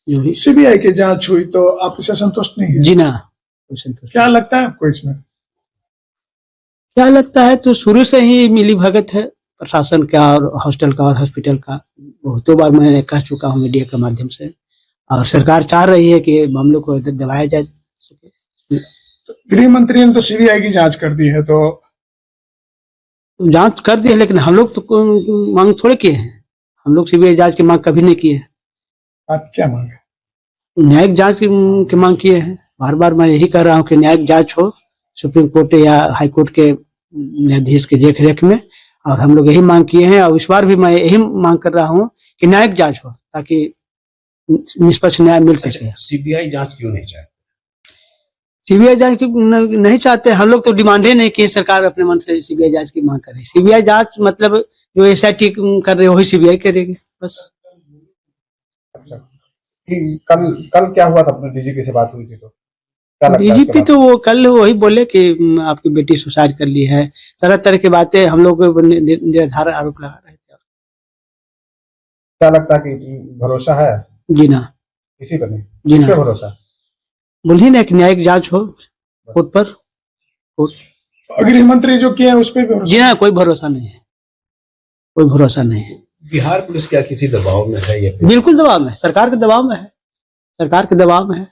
जो भी सीबीआई की जांच हुई तो आप इससे संतुष्ट नहीं है? जी ना, कोई संतोष। क्या लगता है आपको इसमें? क्या लगता है, तो शुरू से ही मिली भगत है प्रशासन का और हॉस्टल का और हॉस्पिटल का। बहुतों बार मैंने कह चुका हूँ मीडिया के माध्यम से, और सरकार चाह रही है कि मामलों को इधर दबाया जा सके। गृह मंत्री ने तो सीबीआई की जांच कर दी है, तो जांच कर दी है, लेकिन हम लोग तो मांग थोड़े किए हैं। हम लोग सीबीआई जांच की मांग कभी नहीं की है। आप क्या मांगे? न्यायिक जांच की मांग किए हैं। बार बार मैं यही कह रहा हूँ कि न्यायिक जांच हो सुप्रीम कोर्ट या हाई कोर्ट के न्यायाधीश के देख रेख में, और हम लोग यही मांग किए हैं। और इस बार भी मैं यही मांग कर रहा हूँ कि न्यायिक जांच हो, ताकि निष्पक्ष न्याय मिल सके। सीबीआई जांच क्यों नहीं चाहती? सीबीआई जांच नहीं चाहते हम लोग, तो डिमांड ही नहीं की सरकार अपने मन से सीबीआई जांच की मांग करे। सीबीआई जांच मतलब जो एसआईटी कर रहे हो वही सीबीआई करेगी बस। अच्छा, कल क्या हुआ था? अपने डीजीपी से बात हुई थी तो क्या लगता है? डीजीपी तो वो कल वही बोले कि आपकी बेटी सुसाइड कर ली है, तरह तरह की बातें हम लोग निराधार आरोप लगा रहे थे। क्या लगता है कि भरोसा है? जी ना, किसी पर नहीं? जी किस पे ना, भरोसा? बोलिए ना कि न्यायिक जांच हो कोर्ट पर। गृह मंत्री जो किए हैं उस पर भी जी ना, कोई भरोसा नहीं है, कोई भरोसा नहीं है। बिहार पुलिस क्या किसी दबाव में है? ये बिल्कुल दबाव में है, सरकार के दबाव में है, सरकार के दबाव में है,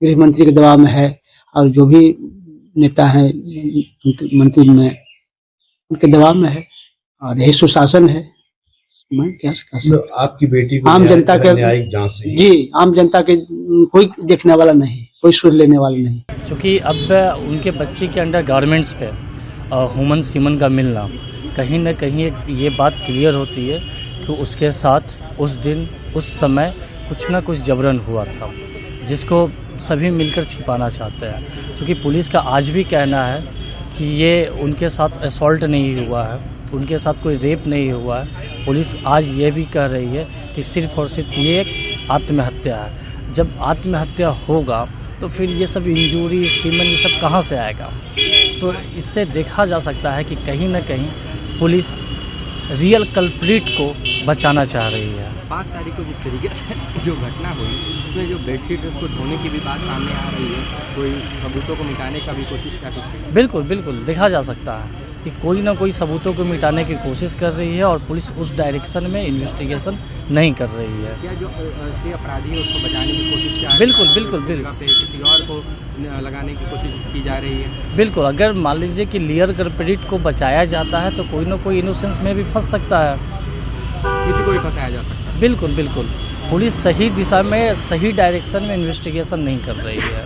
गृह मंत्री के दबाव में है, और जो भी नेता है मंत्री में उनके दबाव में है, और यही सुशासन है। मैं क्या कह सकता हूं? आपकी बेटी को आम जनता के न्यायिक जांच से जी, आम जनता के कोई देखने वाला नहीं, कोई सुध लेने वाला नहीं। क्योंकि अब उनके बच्चे के अंडर गारमेंट्स पे ह्यूमन सीमन का मिलना, कहीं न कहीं ये बात क्लियर होती है कि उसके साथ उस दिन उस समय कुछ ना कुछ जबरन हुआ था, जिसको सभी मिलकर छिपाना चाहते हैं। क्योंकि पुलिस का आज भी कहना है कि ये उनके साथ असॉल्ट नहीं हुआ है, उनके साथ कोई रेप नहीं हुआ है। पुलिस आज ये भी कह रही है कि सिर्फ और सिर्फ ये एक आत्महत्या है। जब आत्महत्या होगा तो फिर ये सब इंजूरी सीमन ये सब कहाँ से आएगा? तो इससे देखा जा सकता है कि कहीं ना कहीं पुलिस रियल कल्प्रिट को बचाना चाह रही है। 5 तारीख को जिस तरीके से जो घटना हुई उसमें जो बेडशीट उसको धोने की भी बात सामने आ रही है, कोई सबूतों को मिटाने का भी कोशिश कर रही है। बिल्कुल बिल्कुल देखा जा सकता है कि कोई ना कोई सबूतों को मिटाने की कोशिश कर रही है, और पुलिस उस डायरेक्शन में इन्वेस्टिगेशन नहीं कर रही है। क्या जो असली अपराधी है उसको बचाने की कोशिश क्या? बिल्कुल बिल्कुल बिल्कुल किसी और को लगाने की कोशिश की जा रही है। बिल्कुल, अगर मान लीजिए कि लियर कल्प्रिट को बचाया जाता है तो कोई ना कोई इनोसेंस में भी फंस सकता है, किसी को भी फंसाया जा सकता है। बिल्कुल बिल्कुल, पुलिस सही दिशा में सही डायरेक्शन में इन्वेस्टिगेशन नहीं कर रही है।